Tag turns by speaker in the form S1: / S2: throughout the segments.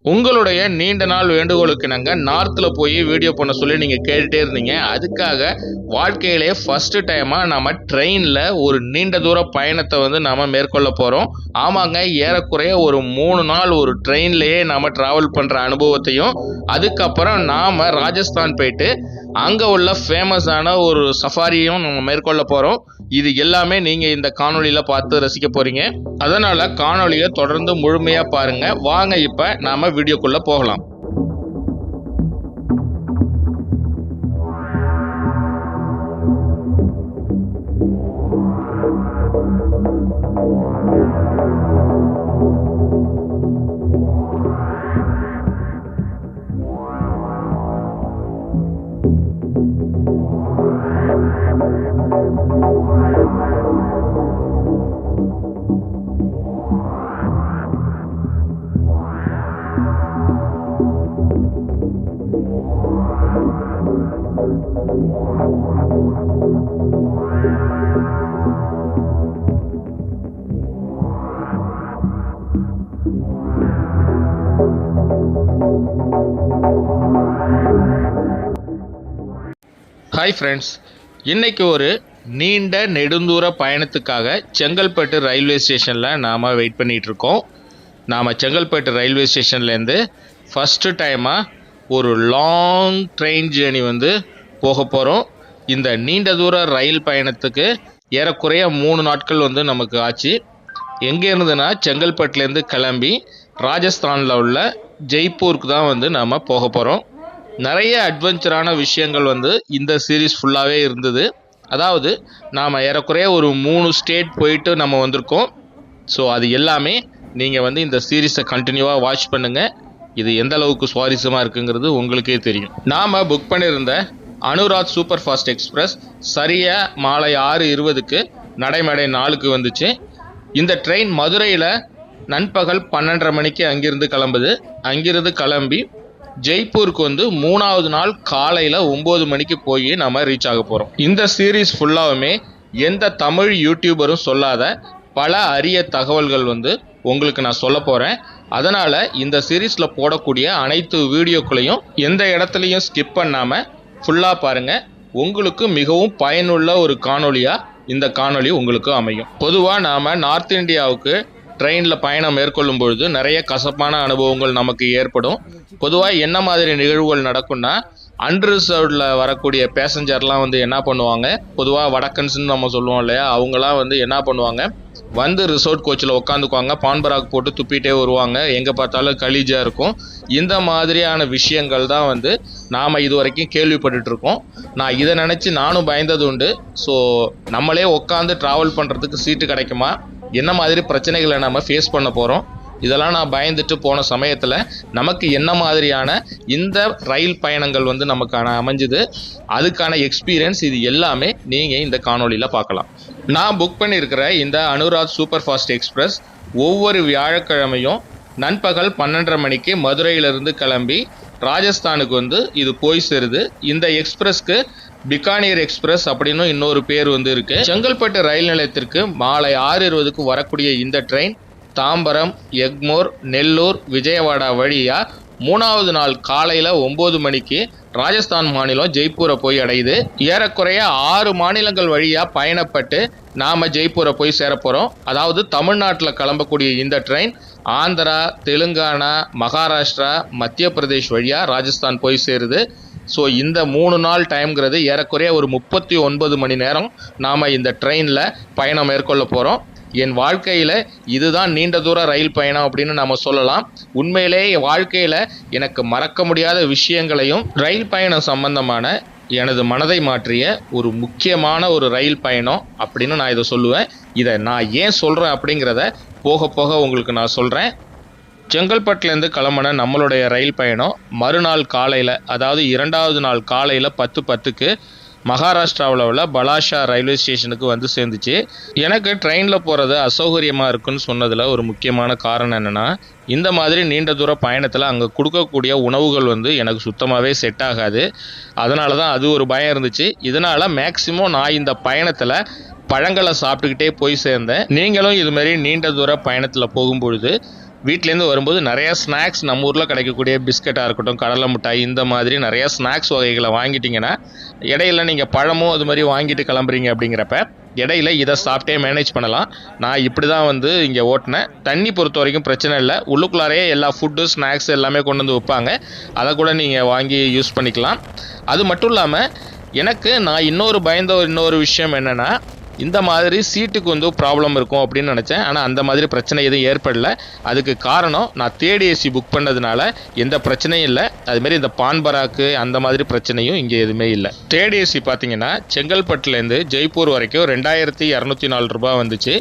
S1: உங்களுடைய நீண்ட நாள் வேண்டுகோளுக்கு நாங்கள் நார்த்தில் போய் வீடியோ பண்ண சொல்லி நீங்கள் கேட்டுகிட்டே இருந்தீங்க. அதுக்காக வாழ்க்கையிலே ஃபஸ்ட்டு டைமாக நம்ம ட்ரெயினில் ஒரு நீண்ட தூர பயணத்தை வந்து நாம் மேற்கொள்ள போகிறோம். ஆமாங்க, ஏறக்குறைய ஒரு 3 நாள் ஒரு ட்ரெயின்லேயே நாம் ட்ராவல் பண்ணுற அனுபவத்தையும், அதுக்கப்புறம் நாம் ராஜஸ்தான் போயிட்டு அங்கே உள்ள ஃபேமஸான ஒரு சஃபாரியும் நம்ம மேற்கொள்ள போகிறோம். இது எல்லாமே நீங்கள் இந்த காணொலியில் பார்த்து ரசிக்க போகிறீங்க. அதனால் காணொலியை தொடர்ந்து முழுமையாக பாருங்கள். வாங்க இப்போ நாம் வீடியோக்குள்ளே போகலாம். ஹாய் ஃப்ரெண்ட்ஸ், இன்றைக்கி ஒரு நீண்ட நெடுந்தூர பயணத்துக்காக செங்கல்பட்டு ரயில்வே ஸ்டேஷனில் நாம் வெயிட் பண்ணிகிட்ருக்கோம். நாம் செங்கல்பட்டு ரயில்வே ஸ்டேஷன்லேருந்து ஃபஸ்ட்டு டைமாக ஒரு லாங் ட்ரெயின் ஜேர்னி வந்து போக போகிறோம். இந்த நீண்ட தூர ரயில் பயணத்துக்கு ஏறக்குறைய 3 நாட்கள் வந்து நமக்கு ஆச்சு. எங்கே இருந்துன்னா செங்கல்பட்டுலேருந்து கிளம்பி ராஜஸ்தானில் உள்ள ஜெய்ப்பூருக்கு தான் வந்து நாம் போக போகிறோம். நிறைய அட்வென்ச்சரான விஷயங்கள் வந்து இந்த சீரீஸ் ஃபுல்லாகவே இருந்தது. அதாவது நாம் ஏறக்குறைய ஒரு 3 ஸ்டேட் போயிட்டு நம்ம வந்திருக்கோம். ஸோ அது எல்லாமே நீங்கள் வந்து இந்த சீரீஸை கண்டினியூவாக வாட்ச் பண்ணுங்கள். இது எந்த அளவுக்கு சுவாரஸ்யமாக இருக்குங்கிறது உங்களுக்கே தெரியும். நாம் புக் பண்ணியிருந்த அனுராத் சூப்பர் ஃபாஸ்ட் எக்ஸ்பிரஸ் சரியாக மாலை 6:20க்கு நடைமேடை 4க்கு வந்துச்சு. இந்த ட்ரெயின் மதுரையில் நண்பகல் 12:30 மணிக்கு அங்கிருந்து கிளம்புது. அங்கிருந்து கிளம்பி ஜெய்ப்பூருக்கு வந்து 3வது நாள் காலையில் 9 மணிக்கு போய் நம்ம ரீச் ஆக போகிறோம். இந்த சீரீஸ் ஃபுல்லாகவுமே எந்த தமிழ் யூடியூபரும் சொல்லாத பல அரிய தகவல்கள் வந்து உங்களுக்கு நான் சொல்ல போகிறேன். அதனால் இந்த சீரீஸில் போடக்கூடிய அனைத்து வீடியோக்களையும் எந்த இடத்துலையும் ஸ்கிப் பண்ணாமல் ஃபுல்லாக பாருங்கள். உங்களுக்கு மிகவும் பயனுள்ள ஒரு காணொலியாக இந்த காணொலி உங்களுக்கு அமையும். பொதுவாக நாம் நார்த் இந்தியாவுக்கு ட்ரெயினில் பயணம் மேற்கொள்ளும் பொழுது நிறைய கசப்பான அனுபவங்கள் நமக்கு ஏற்படும். பொதுவாக என்ன மாதிரி நிகழ்வுகள் நடக்கும்னா, அன்ரிசர்வ்டில் வரக்கூடிய பேசஞ்சர்லாம் வந்து என்ன பண்ணுவாங்க, பொதுவாக வடக்கன்ஸ்ன்னு நம்ம சொல்லுவோம் இல்லையா, அவங்களாம் வந்து என்ன பண்ணுவாங்க, வந்து ரிசோர்ட் கோச்சில் உட்காந்துக்குவாங்க, பான்பராக் போட்டு துப்பிட்டே வருவாங்க, எங்கே பார்த்தாலும் கலீஜாக இருக்கும். இந்த மாதிரியான விஷயங்கள் தான் வந்து நாம் இது வரைக்கும் கேள்விப்பட்டுருக்கோம். நான் இதை நினச்சி நானும் பயந்தது உண்டு. ஸோ நம்மளே உட்காந்து ட்ராவல் பண்ணுறதுக்கு சீட்டு கிடைக்குமா, என்ன மாதிரி பிரச்சனைகளை நம்ம ஃபேஸ் பண்ண போகிறோம், இதெல்லாம் நான் பயந்துட்டு போன சமயத்தில் நமக்கு என்ன மாதிரியான இந்த ரயில் பயணங்கள் வந்து நமக்கான அமைஞ்சுது, அதுக்கான எக்ஸ்பீரியன்ஸ் இது எல்லாமே நீங்கள் இந்த காணொலியில் பார்க்கலாம். நான் புக் பண்ணியிருக்கிற இந்த அனுராத் சூப்பர் ஃபாஸ்ட் எக்ஸ்பிரஸ் ஒவ்வொரு வியாழக்கிழமையும் நண்பகல் 12:30 மணிக்கு மதுரையிலிருந்து கிளம்பி ராஜஸ்தானுக்கு வந்து இது போய் சேருது. இந்த எக்ஸ்பிரஸ்க்கு பிகானீர் எக்ஸ்பிரஸ் அப்படின்னு இன்னொரு பேர் வந்து இருக்குது. செங்கல்பட்டு ரயில் நிலையத்திற்கு மாலை 6:20க்கு வரக்கூடிய இந்த ட்ரெயின் தாம்பரம், எக்மோர், நெல்லூர், விஜயவாடா வழியாக 3வது நாள் காலையில் 9 மணிக்கு ராஜஸ்தான் மாநிலம் ஜெய்ப்பூரை போய் அடையுது. ஏறக்குறைய 6 மாநிலங்கள் வழியாக பயணப்பட்டு நாம் ஜெய்ப்பூரை போய் சேர போகிறோம். அதாவது தமிழ்நாட்டில் கிளம்பக்கூடிய இந்த ட்ரெயின் ஆந்திரா, தெலுங்கானா, மகாராஷ்டிரா, மத்திய பிரதேஷ் வழியாக ராஜஸ்தான் போய் சேருது. ஸோ இந்த 3 நாள் டைம்ங்கிறது ஏறக்குறைய ஒரு 39 மணி நேரம் நாம் இந்த ட்ரெயினில் பயணம் மேற்கொள்ள போகிறோம். என் வாழ்க்கையில் இதுதான் நீண்ட தூர ரயில் பயணம் அப்படின்னு நம்ம சொல்லலாம். உண்மையிலேயே வாழ்க்கையில் எனக்கு மறக்க முடியாத விஷயங்களையும் ரயில் பயணம் சம்பந்தமான எனது மனதை மாற்றிய ஒரு முக்கியமான ஒரு ரயில் பயணம் அப்படின்னு நான் இதை சொல்லுவேன். இதை நான் ஏன் சொல்கிறேன் அப்படிங்கிறத போக போக உங்களுக்கு நான் சொல்கிறேன். செங்கல்பட்டுலேருந்து கிளம்பின நம்மளுடைய ரயில் பயணம் மறுநாள் காலையில், அதாவது 2வது நாள் காலையில் 10:10க்கு மகாராஷ்டிராவில் உள்ள பலாஷா ரயில்வே ஸ்டேஷனுக்கு வந்து சேர்ந்துச்சு. எனக்கு ட்ரெயினில் போகிறது அசௌகரியமாக இருக்குன்னு சொன்னதில் ஒரு முக்கியமான காரணம் என்னென்னா, இந்த மாதிரி நீண்ட தூர பயணத்தில் அங்கே கொடுக்கக்கூடிய உணவுகள் வந்து எனக்கு சுத்தமாகவே செட் ஆகாது. அதனால தான் அது ஒரு பயம் இருந்துச்சு. இதனால் மேக்சிமம் நான் இந்த பயணத்தில் பழங்களை சாப்பிட்டுக்கிட்டே போய் சேர்ந்தேன். நீங்களும் இதுமாரி நீண்ட தூர பயணத்தில் போகும்பொழுது வீட்டிலேருந்து வரும்போது நிறையா ஸ்நாக்ஸ் நம்ம ஊரில் கிடைக்கக்கூடிய பிஸ்கட்டாக இருக்கட்டும், கடலை மிட்டாய், இந்த மாதிரி நிறையா ஸ்நாக்ஸ் வகைகளை வாங்கிட்டிங்கன்னா இடையில நீங்கள் பழமும் அது மாதிரி வாங்கிட்டு கிளம்புறீங்க அப்படிங்கிறப்ப இடையில இதை சாப்பிட்டே மேனேஜ் பண்ணலாம். நான் இப்படி தான் வந்து இங்கே ஓட்டினேன். தண்ணி பொறுத்த வரைக்கும் பிரச்சனை இல்லை. உள்ளுக்குள்ளாரையே எல்லா ஃபுட்டு ஸ்நாக்ஸ் எல்லாமே கொண்டு வந்து வைப்பாங்க. அதை கூட நீங்கள் வாங்கி யூஸ் பண்ணிக்கலாம். அது மட்டும் இல்லாமல் எனக்கு நான் இன்னொரு விஷயம் என்னென்னா, இந்த மாதிரி சீட்டுக்கு வந்து ப்ராப்ளம் இருக்கும் அப்படின்னு நினச்சேன். ஆனால் அந்த மாதிரி பிரச்சனை எதுவும் ஏற்படல. அதுக்கு காரணம் நான் தேர்ட் ஏசி புக் பண்ணதுனால எந்த பிரச்சனையும் இல்லை. அதுமாரி இந்த பான்பராக்கு அந்த மாதிரி பிரச்சனையும் இங்கே எதுவுமே இல்லை. தேர்ட் ஏசி பார்த்தீங்கன்னா செங்கல்பட்டுலேருந்து ஜெய்ப்பூர் வரைக்கும் 2204 ரூபா வந்துச்சு.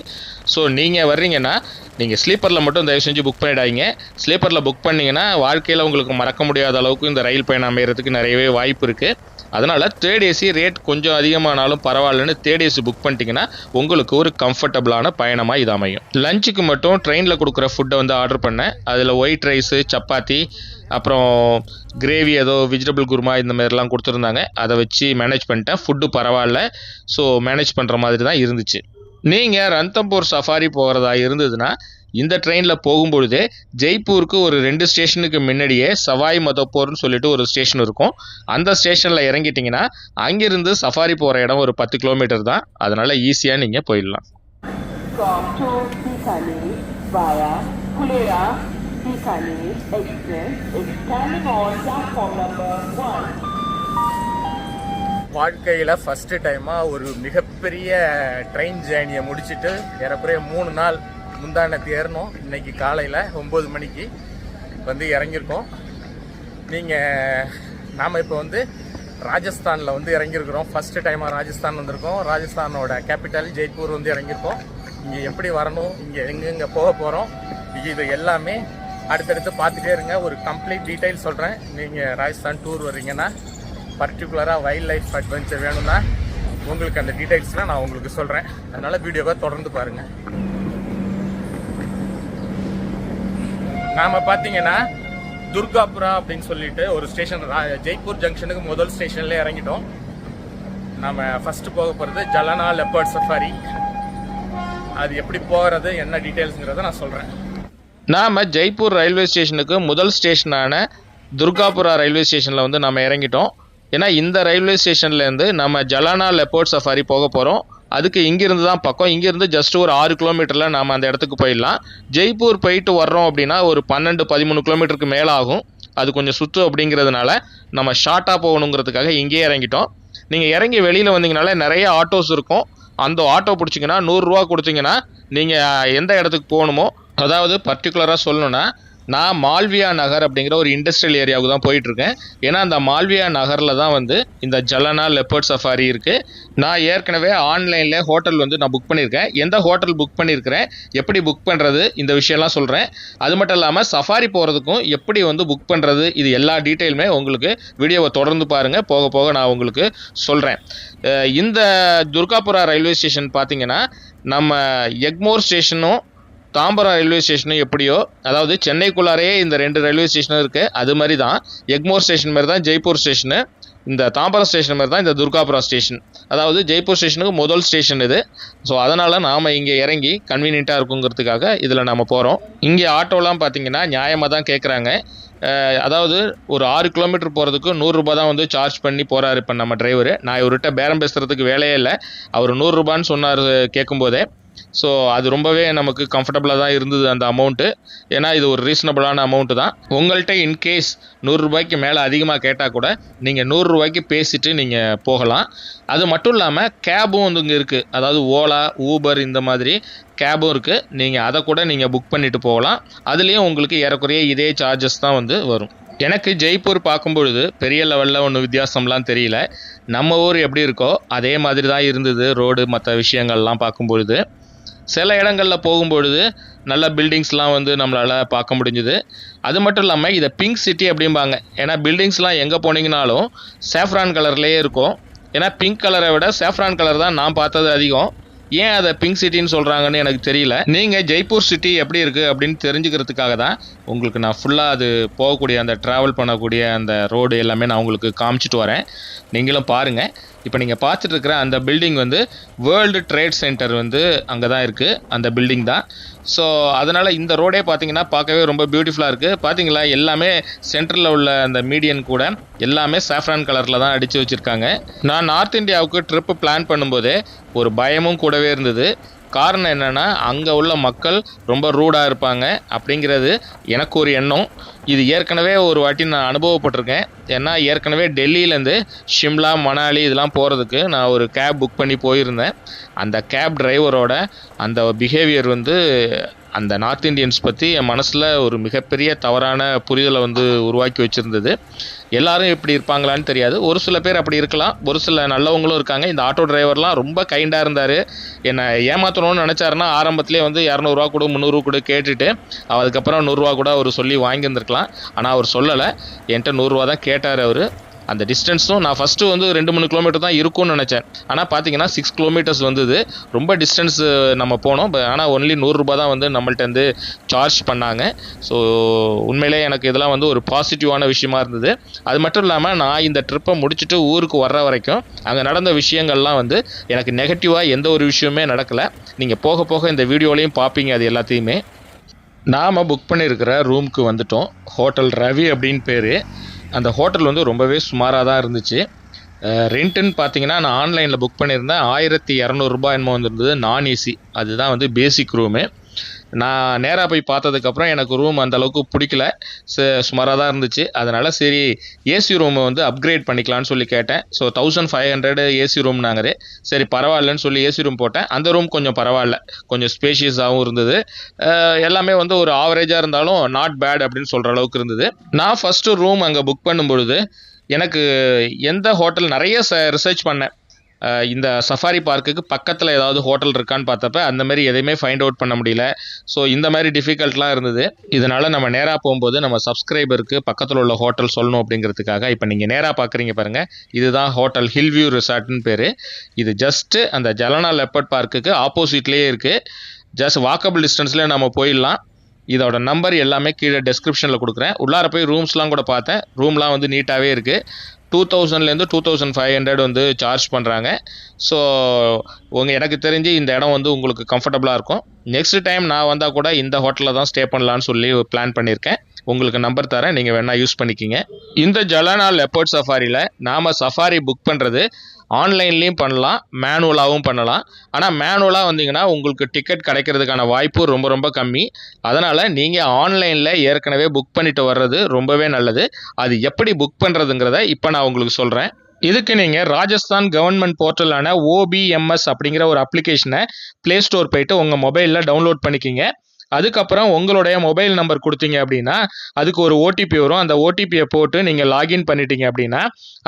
S1: ஸோ நீங்கள் வர்றீங்கன்னா நீங்கள் ஸ்லீப்பரில் மட்டும் தயவு செஞ்சு புக் பண்ணிடாதீங்க. ஸ்லீப்பரில் புக் பண்ணிங்கன்னா வாழ்க்கையில் உங்களுக்கு மறக்க முடியாத அளவுக்கு இந்த ரயில் பயணம் அமைகிறதுக்கு நிறையவே வாய்ப்பு இருக்குது. அதனால் தேர்ட் ஏசி ரேட் கொஞ்சம் அதிகமானாலும் பரவாயில்லன்னு தேர்ட் ஏசி புக் பண்ணிட்டீங்கன்னா உங்களுக்கு ஒரு கம்ஃபர்டபுளான பயணமாக இது அமையும். லஞ்சுக்கு மட்டும் ட்ரெயினில் கொடுக்குற ஃபுட்டை வந்து ஆர்டர் பண்ணேன். அதில் ஒயிட் ரைஸு, சப்பாத்தி, அப்புறம் கிரேவி, ஏதோ வெஜிடபிள் குருமா இந்த மாதிரிலாம் கொடுத்துருந்தாங்க. அதை வச்சு மேனேஜ் பண்ணிட்டேன். ஃபுட்டு பரவாயில்ல. ஸோ மேனேஜ் பண்ணுற மாதிரி தான் இருந்துச்சு. நீங்கள் ரன்தம்பூர் சஃபாரி போகிறதா இருந்ததுன்னா இந்த ட்ரெயினில் போகும்பொழுதே ஜெய்ப்பூருக்கு ஒரு 2 ஸ்டேஷனுக்கு முன்னாடியே சவாய் மதோப்பூர்னு சொல்லிட்டு ஒரு ஸ்டேஷன் இருக்கும். அந்த ஸ்டேஷனில் இறங்கிட்டிங்கன்னா அங்கிருந்து சஃபாரி போகிற இடம் ஒரு 10 கிலோமீட்டர் தான். அதனால் ஈஸியாக நீங்கள் போயிடலாம். வாழ்க்கையில் ஃபஸ்ட்டு டைமாக ஒரு மிகப்பெரிய ட்ரெயின் ஜேர்னியை முடிச்சுட்டு ஏறக்குறைய 3 நாள் முந்தானத்து ஏறணும். இன்றைக்கி காலையில் 9 மணிக்கு வந்து இறங்கியிருக்கோம். நாம் இப்போ வந்து ராஜஸ்தானில் வந்து இறங்கியிருக்கிறோம். ஃபஸ்ட்டு டைமாக ராஜஸ்தான் வந்திருக்கோம். ராஜஸ்தானோட கேபிட்டல் ஜெய்ப்பூர் வந்து இறங்கியிருக்கோம். இங்கே எப்படி வரணும், இங்கே எங்கெங்கே போக போகிறோம், இது எல்லாமே அடுத்தடுத்து பார்த்துட்டே இருங்க. ஒரு கம்ப்ளீட் டீட்டெயில் சொல்கிறேன். நீங்கள் ராஜஸ்தான் டூர் வர்றீங்கன்னா, பர்டிகுலராக வைல்ட் லைஃப் அட்வென்ச்சர் வேணும்னா உங்களுக்கு அந்த டீட்டெயில்ஸ்லாம் நான் உங்களுக்கு சொல்கிறேன். அதனால் வீடியோவை தொடர்ந்து பாருங்கள். நாம் பார்த்தீங்கன்னா துர்காபுரா அப்படின்னு சொல்லிட்டு ஒரு ஸ்டேஷன், ஜெய்ப்பூர் ஜங்ஷனுக்கு முதல் ஸ்டேஷன்லேயே இறங்கிட்டோம். நாம் ஃபஸ்ட்டு போக போகிறது ஜலனா லெப்பர்ட் சஃபாரி. அது எப்படி போகிறது, என்ன டீட்டெயில்ஸுங்கிறத நான் சொல்கிறேன். நாம் ஜெய்ப்பூர் ரயில்வே ஸ்டேஷனுக்கு முதல் ஸ்டேஷனான துர்காபுரா ரயில்வே ஸ்டேஷனில் வந்து நம்ம இறங்கிட்டோம். ஏன்னா இந்த ரயில்வே ஸ்டேஷன்லேருந்து நம்ம ஜலானா லெப்பர்ட் சஃபாரி போக போகிறோம். அதுக்கு இங்கிருந்து தான் பக்கம். இங்கிருந்து ஜஸ்ட் ஒரு 6 கிலோமீட்டரில் நாம் அந்த இடத்துக்கு போயிடலாம். ஜெய்ப்பூர் போயிட்டு வர்றோம் அப்படின்னா ஒரு 12-13 கிலோமீட்டருக்கு மேலே ஆகும். அது கொஞ்சம் சுற்று அப்படிங்கிறதுனால நம்ம ஷார்ட்டாக போகணுங்கிறதுக்காக இங்கேயே இறங்கிட்டோம். நீங்கள் இறங்கி வெளியில் வந்தீங்கனாலே நிறைய ஆட்டோஸ் இருக்கும். அந்த ஆட்டோ பிடிச்சிங்கன்னா 100 ரூபா கொடுத்தீங்கன்னா நீங்கள் எந்த இடத்துக்கு போகணுமோ, அதாவது பர்டிகுலராக சொல்லணுன்னா நான் மால்வியா நகர் அப்படிங்கிற ஒரு இண்டஸ்ட்ரியல் ஏரியாவுக்கு தான் போயிட்டுருக்கேன். ஏன்னா அந்த மால்வியா நகரில் தான் வந்து இந்த ஜலனா லெப்பர்ட் சஃபாரி இருக்குது. நான் ஏற்கனவே ஆன்லைனில் ஹோட்டல் வந்து நான் புக் பண்ணியிருக்கேன். எந்த ஹோட்டல் புக் பண்ணியிருக்கிறேன், எப்படி புக் பண்ணுறது, இந்த விஷயம்லாம் சொல்கிறேன். அது மட்டும் இல்லாமல் சஃபாரி போகிறதுக்கும் எப்படி வந்து புக் பண்ணுறது, இது எல்லா டீட்டெயிலுமே உங்களுக்கு வீடியோவை தொடர்ந்து பாருங்கள். போக போக நான் உங்களுக்கு சொல்கிறேன். இந்த துர்காபுரா ரயில்வே ஸ்டேஷன் பார்த்தீங்கன்னா நம்ம எக்மோர் ஸ்டேஷனும் தாம்பரம் ரயில்வே ஸ்டேஷனும் எப்படியோ, அதாவது சென்னைக்குள்ளாரே இந்த 2 ரயில்வே ஸ்டேஷனும் இருக்குது. அது மாதிரி தான் எக்மோர் ஸ்டேஷன் மாதிரி தான் ஜெய்ப்பூர் ஸ்டேஷனு, இந்த தாம்பரம் ஸ்டேஷன் மாதிரி தான் இந்த துர்காபுரா ஸ்டேஷன். அதாவது ஜெய்ப்பூர் ஸ்டேஷனுக்கு முதல் ஸ்டேஷன் இது. ஸோ அதனால் நாம் இங்கே இறங்கி கன்வீனியண்ட்டாக இருக்குங்கிறதுக்காக இதில் நம்ம போகிறோம். இங்கே ஆட்டோலாம் பார்த்தீங்கன்னா நியாயமாக தான் கேட்குறாங்க. அதாவது ஒரு 6 கிலோமீட்டர் போகிறதுக்கு 100 ரூபா தான் வந்து சார்ஜ் பண்ணி போகிறாரு இப்போ நம்ம டிரைவரு. நான் இவர்கிட்ட பேரம் பேசுகிறதுக்கு வேலையே இல்லை. அவர் 100 ரூபான்னு சொன்னார் கேட்கும்போதே. ஸோ அது ரொம்பவே நமக்கு கம்ஃபர்டபுளாக தான் இருந்தது அந்த அமௌண்ட்டு. ஏன்னா இது ஒரு ரீசனபிளான அமௌண்ட்டு தான். உங்கள்கிட்ட இன்கேஸ் 100 ரூபாய்க்கு மேலே அதிகமாக கேட்டால் கூட நீங்கள் 100 ரூபாய்க்கு பேசிட்டு நீங்கள் போகலாம். அது மட்டும் இல்லாமல் கேபும் வந்து இங்கே இருக்குது. அதாவது ஓலா, ஊபர் இந்த மாதிரி கேபும் இருக்குது. நீங்கள் அதை கூட நீங்கள் புக் பண்ணிவிட்டு போகலாம். அதுலேயும் உங்களுக்கு ஏறக்குறைய இதே சார்ஜஸ் தான் வந்து வரும். எனக்கு ஜெய்ப்பூர் பார்க்கும்பொழுது பெரிய லெவலில் ஒன்றும் வித்தியாசம்லாம் தெரியல. நம்ம ஊர் எப்படி இருக்கோ அதே மாதிரி தான் இருந்தது. ரோடு மற்ற விஷயங்கள்லாம் பார்க்கும்பொழுது சில இடங்களில் போகும்பொழுது நல்ல பில்டிங்ஸ்லாம் வந்து நம்மளால் பார்க்க முடிஞ்சுது. அது மட்டும் இல்லாமல் இதை பிங்க் சிட்டி அப்படிம்பாங்க. ஏன்னா பில்டிங்ஸ்லாம் எங்கே போனீங்கனாலும் சேஃப்ரான் கலர்லேயே இருக்கும். ஏன்னா பிங்க் கலரை விட சேஃப்ரான் கலர் தான் நான் பார்த்தது அதிகம். ஏன் அதை பிங்க் சிட்டின்னு சொல்கிறாங்கன்னு எனக்கு தெரியல. நீங்கள் ஜெய்ப்பூர் சிட்டி எப்படி இருக்குது அப்படின்னு தெரிஞ்சுக்கிறதுக்காக தான் உங்களுக்கு நான் ஃபுல்லாக அது போகக்கூடிய அந்த ட்ராவல் பண்ணக்கூடிய அந்த ரோடு எல்லாமே நான் உங்களுக்கு காமிச்சிட்டு வரேன். நீங்களும் பாருங்கள். இப்போ நீங்கள் பார்த்துட்ருக்கிற அந்த பில்டிங் வந்து வேர்ல்டு ட்ரேட் சென்டர் வந்து அங்கே தான் இருக்குது. அந்த பில்டிங் தான். ஸோ அதனால் இந்த ரோடே பார்த்தீங்கன்னா பார்க்கவே ரொம்ப பியூட்டிஃபுல்லாக இருக்குது. பார்த்தீங்களா, எல்லாமே சென்டரில் உள்ள அந்த மீடியன் கூட எல்லாமே சாஃப்ரான் கலரில் தான் அடித்து வச்சுருக்காங்க. நான் நார்த் இந்தியாவுக்கு ட்ரிப்பு பிளான் பண்ணும்போதே ஒரு பயமும் கூடவே இருந்தது. காரணம் என்னென்னா, அங்கே உள்ள மக்கள் ரொம்ப ரூடாக இருப்பாங்க அப்படிங்கிறது எனக்கு ஒரு எண்ணம். இது ஏற்கனவே ஒரு வாட்டி நான் அனுபவப்பட்டிருக்கேன். ஏன்னா ஏற்கனவே டெல்லியிலேருந்து ஷிம்லா, மணாலி இதெல்லாம் போகிறதுக்கு நான் ஒரு கேப் புக் பண்ணி போயிருந்தேன். அந்த கேப் டிரைவரோட அந்த பிஹேவியர் அந்த நார்த் இந்தியன்ஸ் பற்றி என் மனசில் ஒரு மிகப்பெரிய தவறான புரிதலை உருவாக்கி வச்சுருந்தது. எல்லாரும் இப்படி இருப்பாங்களான்னு தெரியாது. ஒரு சில பேர் அப்படி இருக்கலாம், ஒரு சில நல்லவங்களும் இருக்காங்க. இந்த ஆட்டோ டிரைவர்லாம் ரொம்ப கைண்டாக இருந்தார். என்னை ஏமாற்றணும்னு நினச்சாருன்னா ஆரம்பத்திலே 200 கொடு 300 கொடு கேட்டுட்டு அதுக்கப்புறம் 100 கூட அவர் சொல்லி வாங்கியிருந்துருக்கலாம். ஆனால் அவர் சொல்லலை, என்கிட்ட 100 தான் கேட்டார் அவர். அந்த டிஸ்டன்ஸும் நான் ஃபஸ்ட்டு 2-3 கிலோமீட்டர் தான் இருக்கும்னு நினச்சேன். ஆனால் பார்த்தீங்கன்னா 6 கிலோமீட்டர்ஸ் வந்தது. ரொம்ப டிஸ்டன்ஸ் நம்ம போனோம். ஆனால் ஒன்லி 100 தான் நம்மள்ட்ட சார்ஜ் பண்ணாங்க. ஸோ உண்மையிலே எனக்கு இதெல்லாம் ஒரு பாசிட்டிவான விஷயமா இருந்தது. அது மட்டும் இல்லாமல் நான் இந்த ட்ரிப்பை முடிச்சுட்டு ஊருக்கு வர்ற வரைக்கும் அங்கே நடந்த விஷயங்கள்லாம் எனக்கு நெகட்டிவாக எந்த ஒரு விஷயமே நடக்கலை. நீங்கள் போக போக இந்த வீடியோலையும் பார்ப்பீங்க அது எல்லாத்தையுமே. நாம் புக் பண்ணியிருக்கிற ரூமுக்கு வந்துட்டோம். ஹோட்டல் ரவி அப்படின்னு பேர். அந்த ஹோட்டல் ரொம்பவே சுமாராக தான் இருந்துச்சு. ரெண்ட்டுன்னு பார்த்தீங்கன்னா நான் ஆன்லைனில் புக் பண்ணியிருந்தேன். 1200 என்னமோ இருந்தது. நான் ஏசி, அதுதான் பேசிக் ரூமு. நான் நேராக போய் பார்த்ததுக்கப்புறம் எனக்கு ரூம் அந்தளவுக்கு பிடிக்கல, சுமாராக தான் இருந்துச்சு. அதனால் சரி ஏசி ரூமை அப்கிரேட் பண்ணிக்கலான்னு சொல்லி கேட்டேன். ஸோ 1500 ஏசி ரூம்னாங்க. சரி பரவாயில்லன்னு சொல்லி ஏசி ரூம் போட்டேன். அந்த ரூம் கொஞ்சம் பரவாயில்ல, கொஞ்சம் ஸ்பேஷியஸாகவும் இருந்தது. எல்லாமே ஒரு ஆவரேஜாக இருந்தாலும் நாட் பேட் அப்படின்னு சொல்கிற அளவுக்கு இருந்தது. நான் ஃபஸ்ட்டு ரூம் அங்கே புக் பண்ணும்பொழுது எனக்கு எந்த ஹோட்டல் நிறைய ரிசர்ச் பண்ணேன். இந்த சஃபாரி பார்க்குக்கு பக்கத்தில் ஏதாவது ஹோட்டல் இருக்கான்னு பார்த்தப்ப அந்த மாதிரி எதையுமே ஃபைண்ட் அவுட் பண்ண முடியல. ஸோ இந்த மாதிரி டிஃபிகல்ட்லாம் இருந்தது. இதனால் நம்ம நேராக போகும்போது நம்ம சப்ஸ்கிரைபருக்கு பக்கத்தில் உள்ள ஹோட்டல் சொல்லணும் அப்படிங்கிறதுக்காக இப்போ நீங்கள் நேராக பார்க்குறீங்க பாருங்கள், இதுதான் ஹோட்டல் ஹில் வியூ ரிசார்ட்னு பேர். இது ஜஸ்ட்டு அந்த ஜலனா லெப்பர்ட் பார்க்குக்கு ஆப்போசிட்லேயே இருக்குது. ஜஸ்ட் வாக்கபிள் டிஸ்டன்ஸ்லேயே நம்ம போயிடலாம். இதோட நம்பர் எல்லாமே கீழே டெஸ்கிரிப்ஷனில் கொடுக்குறேன். உள்ளார போய் ரூம்ஸ்லாம் கூட பார்த்தேன். ரூம்லாம் நீட்டாகவே இருக்குது. 2000லேருந்து 2500 சார்ஜ் பண்ணுறாங்க. ஸோ எனக்கு தெரிஞ்சு இந்த இடம் உங்களுக்கு கம்ஃபர்டபுளாக இருக்கும். நெக்ஸ்ட் டைம் நான் வந்தால் கூட இந்த ஹோட்டலில் தான் ஸ்டே பண்ணலான்னு சொல்லி பிளான் பண்ணியிருக்கேன். உங்களுக்கு நம்பர் தரேன், நீங்கள் வேணால் யூஸ் பண்ணிக்கிங்க. இந்த ஜலானா லெப்பர்ட் சஃபாரியில் நாம் சஃபாரி புக் பண்ணுறது ஆன்லைன்லேயும் பண்ணலாம், மேனுவலாகவும் பண்ணலாம். ஆனால் மேனுவலாக வந்தீங்கன்னா உங்களுக்கு டிக்கெட் கிடைக்கிறதுக்கான வாய்ப்பு ரொம்ப ரொம்ப கம்மி. அதனால் நீங்கள் ஆன்லைனில் ஏற்கனவே புக் பண்ணிட்டு வர்றது ரொம்பவே நல்லது. அது எப்படி புக் பண்ணுறதுங்கிறத இப்போ நான் உங்களுக்கு சொல்கிறேன். இதுக்கு நீங்கள் ராஜஸ்தான் கவர்மெண்ட் போர்ட்டலான OBMS அப்படிங்கிற ஒரு அப்ளிகேஷனை ப்ளே ஸ்டோர் போயிட்டு உங்கள் மொபைலில் டவுன்லோட் பண்ணிக்கிங்க. அதுக்கப்புறம் உங்களுடைய மொபைல் நம்பர் கொடுத்தீங்க அப்படின்னா அதுக்கு ஒரு ஓடிபி வரும். அந்த ஓடிபியை போட்டு நீங்கள் லாகின் பண்ணிட்டீங்க அப்படின்னா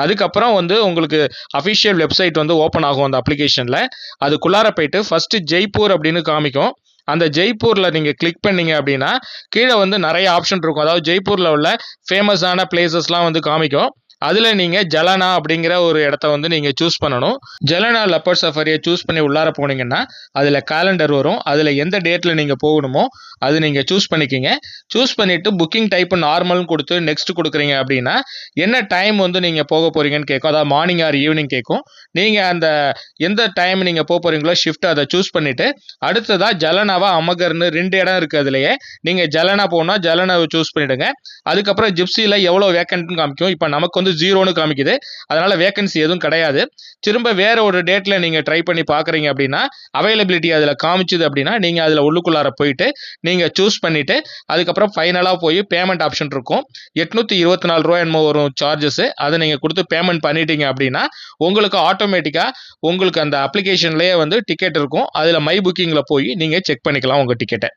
S1: அதுக்கப்புறம் உங்களுக்கு அஃபிஷியல் வெப்சைட் ஓப்பன் ஆகும் அந்த அப்ளிகேஷனில். அதுக்குள்ளார போயிட்டு ஃபஸ்ட்டு ஜெய்ப்பூர் அப்படின்னு காமிக்கும். அந்த ஜெய்ப்பூரில் நீங்கள் கிளிக் பண்ணீங்க அப்படின்னா கீழே நிறைய ஆப்ஷன் இருக்கும். அதாவது ஜெய்ப்பூரில் உள்ள ஃபேமஸான பிளேசஸ்லாம் காமிக்கும். அதில் நீங்கள் ஜலனா அப்படிங்கிற ஒரு இடத்த நீங்கள் சூஸ் பண்ணணும். ஜலனா லெப்பர்ட் சஃபாரியை சூஸ் பண்ணி உள்ளார போனீங்கன்னா அதில் கேலண்டர் வரும். அதில் எந்த டேட்டில் நீங்கள் போகணுமோ அது நீங்கள் சூஸ் பண்ணிக்கிங்க. சூஸ் பண்ணிவிட்டு புக்கிங் டைப்பு நார்மல்னு கொடுத்து நெக்ஸ்ட் கொடுக்குறீங்க அப்படின்னா என்ன டைம் நீங்கள் போக போகிறீங்கன்னு கேட்கும். அதாவது மார்னிங் ஆர் ஈவினிங் கேட்கும். நீங்கள் அந்த எந்த டைம் நீங்கள் போக போகிறீங்களோ ஷிஃப்ட் அதை சூஸ் பண்ணிவிட்டு அடுத்ததாக ஜலனாவா அமகர்னு 2 இடம் இருக்குது. அதுலேயே நீங்கள் ஜலனா போனால் ஜலனாவை சூஸ் பண்ணிவிடுங்க. அதுக்கப்புறம் ஜிப்சியில் எவ்வளோ வேக்கன்ட்னு காமிக்கும். இப்போ நமக்கு 0ன்னு காமிக்குது, அதனால வேகன்சி எதுவும் கிடையாது. திரும்ப வேற ஒரு டேட்ல நீங்க ட்ரை பண்ணி பாக்குறீங்க அப்படின்னா அவைலபிலிட்டி அதுல காமிச்சுது அப்படின்னா நீங்க அதுல உள்ளுக்குள்ளார போயிட்டு நீங்க சூஸ் பண்ணிட்டு அதுக்கப்புறம் ஃபைனலா போய் பேமெண்ட் ஆப்ஷன் இருக்கும். 824 ரூபாய் என்னமோ வரும் சார்ஜஸ். அதை நீங்க கொடுத்து பேமெண்ட் பண்ணிட்டீங்க அப்படின்னா உங்களுக்கு ஆட்டோமேட்டிக்கா உங்களுக்கு அந்த அப்ளிகேஷன்லயே டிக்கெட் இருக்கும். அதுல மை புக்கிங்ல போய் நீங்க செக் பண்ணிக்கலாம் உங்க டிக்கெட்டை.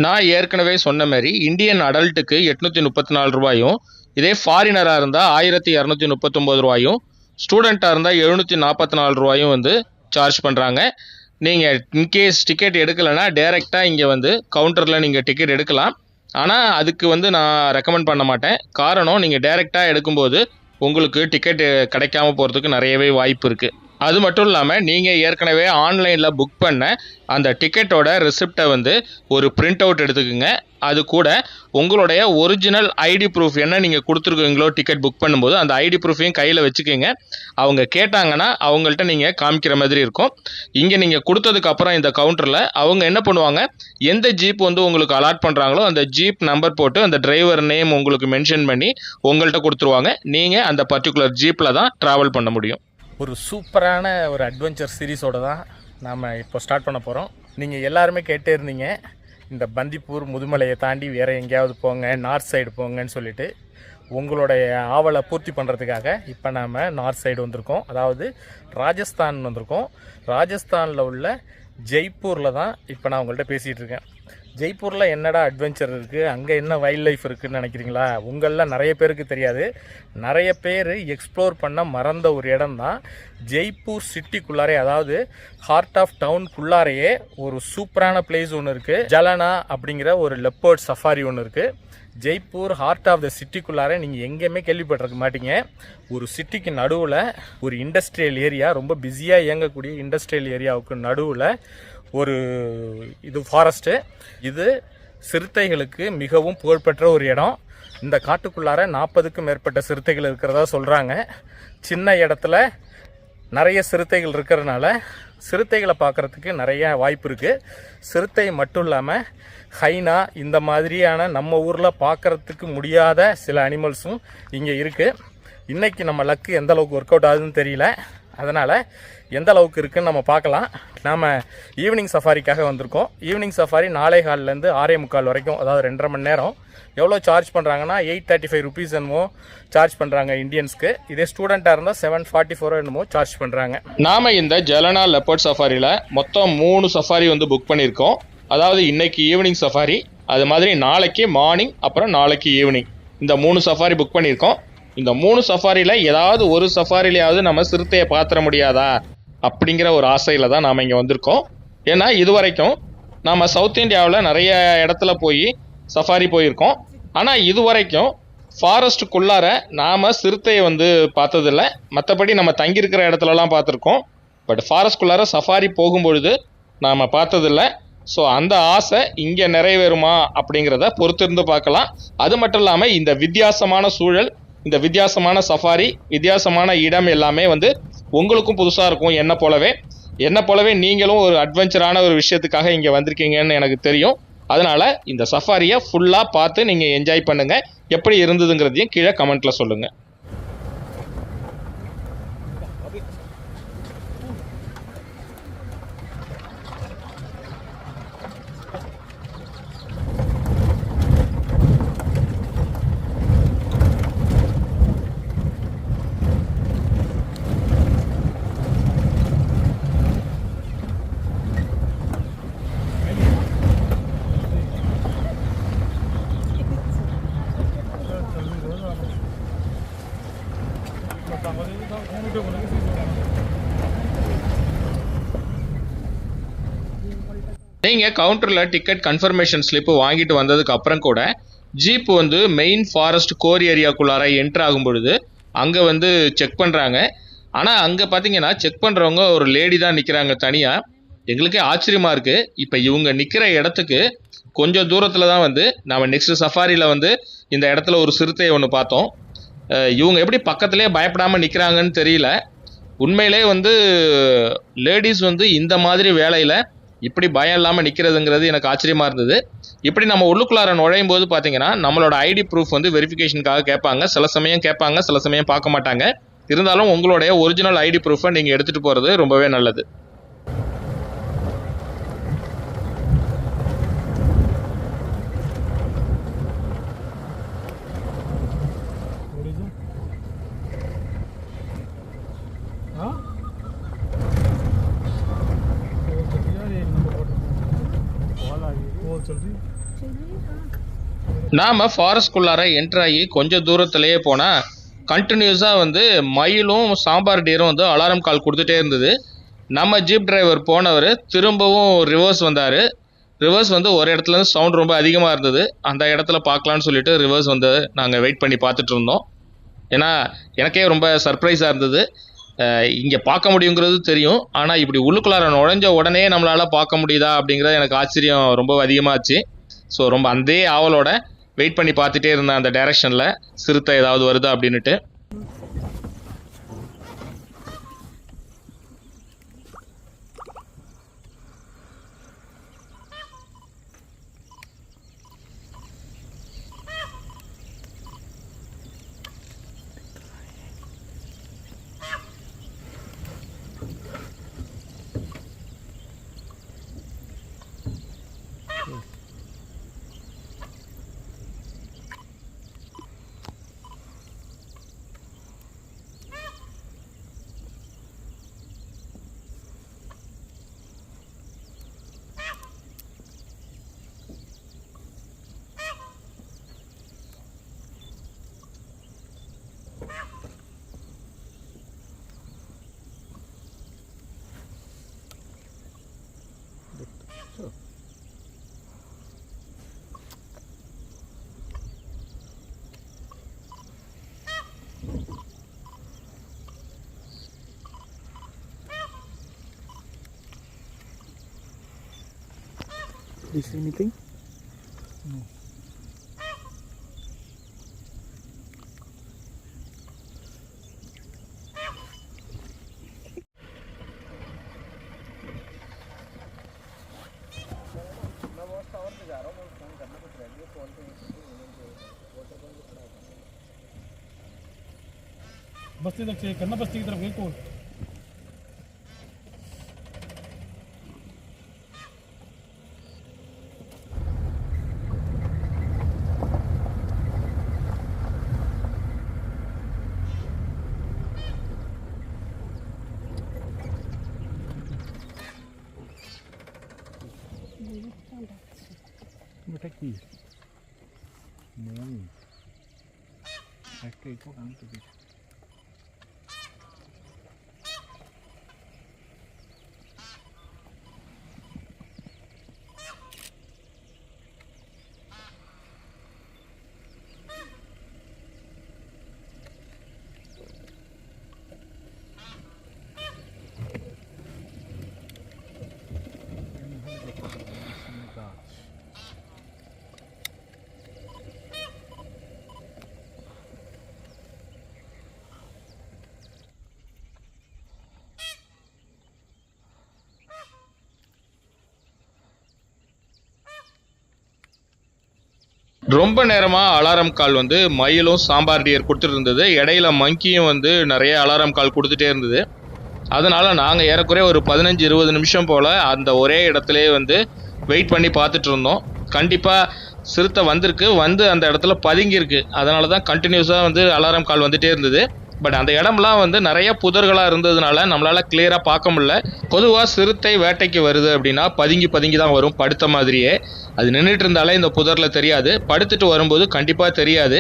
S1: நான் ஏற்கனவே சொன்ன மாதிரி இந்தியன் அடல்ட்டுக்கு 834 ரூபாயும், இதே ஃபாரினராக இருந்தால் 1239 ரூபாயும், ஸ்டூடெண்ட்டாக இருந்தால் 744 ரூபாயும் சார்ஜ் பண்ணுறாங்க. நீங்கள் இன்கேஸ் டிக்கெட் எடுக்கலைன்னா டேரெக்டாக இங்கே கவுண்டரில் நீங்கள் டிக்கெட் எடுக்கலாம். ஆனால் அதுக்கு நான் ரெக்கமெண்ட் பண்ண மாட்டேன். காரணம், நீங்கள் டேரெக்டாக எடுக்கும்போது உங்களுக்கு டிக்கெட் கிடைக்காம போகிறதுக்கு நிறையவே வாய்ப்பு இருக்குது. அது மட்டும் இல்லாமல் நீங்கள் ஏற்கனவே ஆன்லைனில் புக் பண்ண அந்த டிக்கெட்டோட ரெசிப்டை வந்து ஒரு பிரிண்ட் அவுட் எடுத்துக்கோங்க. அது கூட உங்களுடைய ஒரிஜினல் ஐடி ப்ரூஃப் என்ன நீங்கள் கொடுத்துருக்கீங்களோ டிக்கெட் புக் பண்ணும்போது அந்த ஐடி ப்ரூஃபையும் கையில் வச்சுக்கோங்க. அவங்க கேட்டாங்கன்னா அவங்கள்ட்ட நீங்கள் காமிக்கிற மாதிரி இருக்கும். இங்கே நீங்கள் கொடுத்ததுக்கப்புறம் இந்த கவுண்டரில் அவங்க என்ன பண்ணுவாங்க, எந்த ஜீப் வந்து உங்களுக்கு அலாட் பண்ணுறாங்களோ அந்த ஜீப் நம்பர் போட்டு அந்த டிரைவர் நேம் உங்களுக்கு மென்ஷன் பண்ணி உங்கள்கிட்ட கொடுத்துருவாங்க. நீங்கள் அந்த பர்டிகுலர் ஜீப்பில் தான் ட்ராவல் பண்ண முடியும்.
S2: ஒரு சூப்பரான ஒரு அட்வென்ச்சர் சீரீஸோடு தான் நாம் இப்போ ஸ்டார்ட் பண்ண போகிறோம். நீங்கள் எல்லாருமே கேட்டே இருந்தீங்க, இந்த பந்திப்பூர் முதுமலையை தாண்டி வேறு எங்கேயாவது போங்க, நார்த் சைடு போங்கன்னு சொல்லிட்டு. உங்களுடைய ஆவலை பூர்த்தி பண்ணுறதுக்காக இப்போ நாம் நார்த் சைடு வந்திருக்கோம். அதாவது ராஜஸ்தான் வந்திருக்கோம். ராஜஸ்தானில் உள்ள ஜெய்ப்பூரில் தான் இப்போ நான் உங்கள்கிட்ட பேசிகிட்டு இருக்கேன். ஜெய்ப்பூரில் என்னடா அட்வென்ச்சர் இருக்குது, அங்கே என்ன வைல்ட் லைஃப் இருக்குதுன்னு நினைக்கிறீங்களா? உங்களில் நிறைய பேருக்கு தெரியாது. நிறைய பேர் எக்ஸ்ப்ளோர் பண்ண மறந்த ஒரு இடம் தான் ஜெய்ப்பூர் சிட்டிக்குள்ளாரே, அதாவது ஹார்ட் ஆஃப் டவுனுக்குள்ளாரையே ஒரு சூப்பரான பிளேஸ் ஒன்று இருக்குது. ஜலனா அப்படிங்கிற ஒரு லெப்பர்ட் சஃபாரி ஒன்று இருக்குது. ஜெய்ப்பூர் ஹார்ட் ஆஃப் த சிட்டிக்குள்ளார நீங்கள் எங்கேயுமே கேள்விப்பட்டிருக்க மாட்டீங்க. ஒரு சிட்டிக்கு நடுவில் ஒரு இண்டஸ்ட்ரியல் ஏரியா, ரொம்ப பிஸியாக இயங்கக்கூடிய இண்டஸ்ட்ரியல் ஏரியாவுக்கு நடுவில் ஒரு இது ஃபாரஸ்ட்டு. இது சிறுத்தைகளுக்கு மிகவும் புகழ்பெற்ற ஒரு இடம். இந்த காட்டுக்குள்ளார 40க்கும் மேற்பட்ட சிறுத்தைகள் இருக்கிறதா சொல்கிறாங்க. சின்ன இடத்துல நிறைய சிறுத்தைகள் இருக்கிறதுனால சிறுத்தைகளை பார்க்குறதுக்கு நிறைய வாய்ப்பு இருக்குது. சிறுத்தை மட்டும் இல்லாமல் ஹைனா, இந்த மாதிரியான நம்ம ஊரில் பார்க்குறதுக்கு முடியாத சில அனிமல்ஸும் இங்கே இருக்குது. இன்றைக்கி நம்ம லக்கு எந்த அளவுக்கு ஒர்க் அவுட் ஆகுதுன்னு தெரியல. அதனால் எந்த அளவுக்கு இருக்குதுன்னு நம்ம பார்க்கலாம். நாம் ஈவினிங் சஃபாரிக்காக வந்திருக்கோம். ஈவினிங் சஃபாரி 4:15லேருந்து 6:45 வரைக்கும், அதாவது 2.5 மணி நேரம். எவ்வளோ சார்ஜ் பண்ணுறாங்கன்னா 835 ருபீஸ் என்னமோ சார்ஜ் பண்ணுறாங்க இந்தியன்ஸ்க்கு. இதே ஸ்டூடெண்ட்டாக இருந்தால் 744 என்னமோ சார்ஜ் பண்ணுறாங்க.
S1: நாம் இந்த ஜலனா லெப்பர்ட் சஃபாரியில் மொத்தம் 3 சஃபாரி வந்து புக் பண்ணியிருக்கோம். அதாவது இன்னைக்கு ஈவினிங் சஃபாரி, அது மாதிரி நாளைக்கு மார்னிங், அப்புறம் நாளைக்கு ஈவினிங், இந்த 3 சஃபாரி புக் பண்ணியிருக்கோம். இந்த 3 சஃபாரியில் ஏதாவது ஒரு சஃபாரிலையாவது நம்ம சிறுத்தையை பார்த்துட முடியாதா அப்படிங்கிற ஒரு ஆசையில் தான் நாம் இங்கே வந்திருக்கோம். ஏன்னா இது வரைக்கும் நம்ம சவுத் இந்தியாவில் நிறைய இடத்துல போய் சஃபாரி போயிருக்கோம். ஆனால் இது வரைக்கும் ஃபாரஸ்ட்டுக்குள்ளார நாம் சிறுத்தையை வந்து பார்த்ததில்ல. மற்றபடி நம்ம தங்கியிருக்கிற இடத்துலலாம் பார்த்துருக்கோம். பட் ஃபாரஸ்ட்குள்ளார சஃபாரி போகும்பொழுது நாம் பார்த்ததில்ல. ஸோ அந்த ஆசை இங்கே நிறைவேறுமா அப்படிங்கிறத பொறுத்திருந்து பார்க்கலாம். அது மட்டும் இல்லாமல் இந்த வித்தியாசமான சூழல், இந்த வித்தியாசமான சஃபாரி, வித்தியாசமான இடம் எல்லாமே வந்து உங்களுக்கும் புதுசாக இருக்கும். என்ன போலவே நீங்களும் ஒரு அட்வென்ச்சரான ஒரு விஷயத்துக்காக இங்கே வந்திருக்கீங்கன்னு எனக்கு தெரியும். அதனால் இந்த சஃபாரியை ஃபுல்லாக பார்த்து நீங்கள் என்ஜாய் பண்ணுங்கள். எப்படி இருந்ததுங்கிறதையும் கீழே கமெண்ட்டில் சொல்லுங்கள். நீங்கள் கவுண்டரில் டிக்கெட் கன்ஃபர்மேஷன் ஸ்லிப்பு வாங்கிட்டு வந்ததுக்கு அப்புறம் கூட ஜீப் வந்து மெயின் ஃபாரஸ்ட் கோர் ஏரியாக்குள்ளார என்ட்ரு ஆகும் பொழுது அங்கே வந்து செக் பண்ணுறாங்க. ஆனால் அங்கே பார்த்தீங்கன்னா செக் பண்ணுறவங்க ஒரு லேடி தான் நிற்கிறாங்க தனியாக. எங்களுக்கே ஆச்சரியமாக இருக்குது. இப்போ இவங்க நிற்கிற இடத்துக்கு கொஞ்சம் தூரத்தில் தான் வந்து நம்ம நெக்ஸ்ட் சஃபாரியில் வந்து இந்த இடத்துல ஒரு சிறுத்தையை ஒன்று பார்த்தோம். இவங்க எப்படி பக்கத்துலேயே பயப்படாமல் நிற்கிறாங்கன்னு தெரியல. உண்மையிலே வந்து லேடிஸ் வந்து இந்த மாதிரி வேலையில் இப்படி பயம் இல்லாமல் நிற்கிறதுங்கிறது எனக்கு ஆச்சரியமாக இருந்தது. இப்படி நம்ம உள்ளுக்குள்ளார நுழையும் போது பார்த்தீங்கன்னா நம்மளோட ஐடி ப்ரூஃப் வந்து வெரிஃபிகேஷனுக்காக கேட்பாங்க. சில சமயம் கேட்பாங்க, சில சமயம் பார்க்க மாட்டாங்க. இருந்தாலும் உங்களுடைய ஒரிஜினல் ஐடி ப்ரூஃபை நீங்கள் எடுத்துகிட்டு போகிறது ரொம்பவே நல்லது. நாம் ஃபாரஸ்ட்குள்ளார என்ட்ராகி கொஞ்சம் தூரத்துலேயே போனால் கண்டினியூஸாக வந்து மயிலும் சாம்பார் டீரும் வந்து அலாரம் கால் கொடுத்துட்டே இருந்தது. நம்ம ஜீப் டிரைவர் போனவர் திரும்பவும் ரிவர்ஸ் வந்தார். ரிவர்ஸ் வந்து ஒரு இடத்துலேருந்து சவுண்ட் ரொம்ப அதிகமாக இருந்தது. அந்த இடத்துல பார்க்கலான்னு சொல்லிட்டு ரிவர்ஸ் வந்து நாங்கள் வெயிட் பண்ணி பார்த்துட்டு இருந்தோம். ஏன்னா எனக்கே ரொம்ப சர்ப்ரைஸாக இருந்தது. இங்கே பார்க்க முடியுங்கிறது தெரியும். ஆனால் இப்படி உள்ளுக்குள்ளார நுழைஞ்ச உடனே நம்மளால் பார்க்க முடியுதா அப்படிங்கிறது எனக்கு ஆச்சரியம் ரொம்ப அதிகமாச்சு. ஸோ ரொம்ப அந்த ஆவலோட வெயிட் பண்ணி பார்த்துட்டே இருந்தேன் அந்த டைரெக்ஷனில் சிறுத்தை ஏதாவது வருதா அப்படின்ட்டு.
S2: Do you see anything? No.
S3: बस्ती तक चेक करना, बस्ती की तरफ गई कौन? बेटा की नहीं फैक्ट्री को काम तो
S1: ரொம்ப நேரமாக அலாரம் கால் வந்து மயிலும் சாம்பார் டியர் கொடுத்துட்டு இருந்தது. இடையில மங்கியும் வந்து நிறைய அலாரம் கால் கொடுத்துட்டே இருந்தது. அதனால் நாங்கள் ஏறக்குறைய ஒரு 15-20 நிமிஷம் போல் அந்த ஒரே இடத்துலையே வந்து வெயிட் பண்ணி பார்த்துட்டு இருந்தோம். கண்டிப்பாக சிறுத்தை வந்திருக்கு, வந்து அந்த இடத்துல பதுங்கியிருக்கு. அதனால தான் கண்டினியூஸாக வந்து அலாரம் கால் வந்துகிட்டே இருந்தது. பட் அந்த இடம்லாம் வந்து நிறைய புதர்களாக இருந்ததுனால நம்மளால் கிளியராக பார்க்க முடியல. பொதுவாக சிறுத்தை வேட்டைக்கு வருது அப்படின்னா பதுங்கி தான் வரும், படுத்த மாதிரியே. அது நின்றுட்டு இருந்தாலே இந்த புதரில் தெரியாது, படுத்துட்டு வரும்போது கண்டிப்பாக தெரியாது.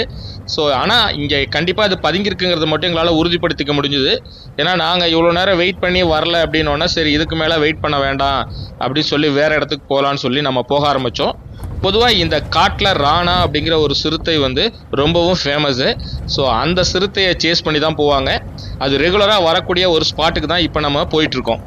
S1: ஸோ ஆனால் இங்கே கண்டிப்பாக அது பதுங்கியிருக்குங்கிறத மட்டும் எங்களால் உறுதிப்படுத்திக்க முடிஞ்சுது. ஏன்னா நாங்கள் இவ்வளோ நேரம் வெயிட் பண்ணி வரல அப்படின்னோன்னா சரி இதுக்கு மேலே வெயிட் பண்ண வேண்டாம் அப்படின்னு சொல்லி வேறு இடத்துக்கு போகலான்னு சொல்லி நம்ம போக ஆரம்பித்தோம். பொதுவாக இந்த காட்டில் ராணா அப்படிங்கிற ஒரு சிறுத்தை வந்து ரொம்பவும் ஃபேமஸ்ஸு. ஸோ அந்த சிறுத்தையை சேஸ் பண்ணி தான் போவாங்க. அது ரெகுலராக வரக்கூடிய ஒரு ஸ்பாட்டுக்கு தான் இப்போ நம்ம போயிட்டுருக்கோம்.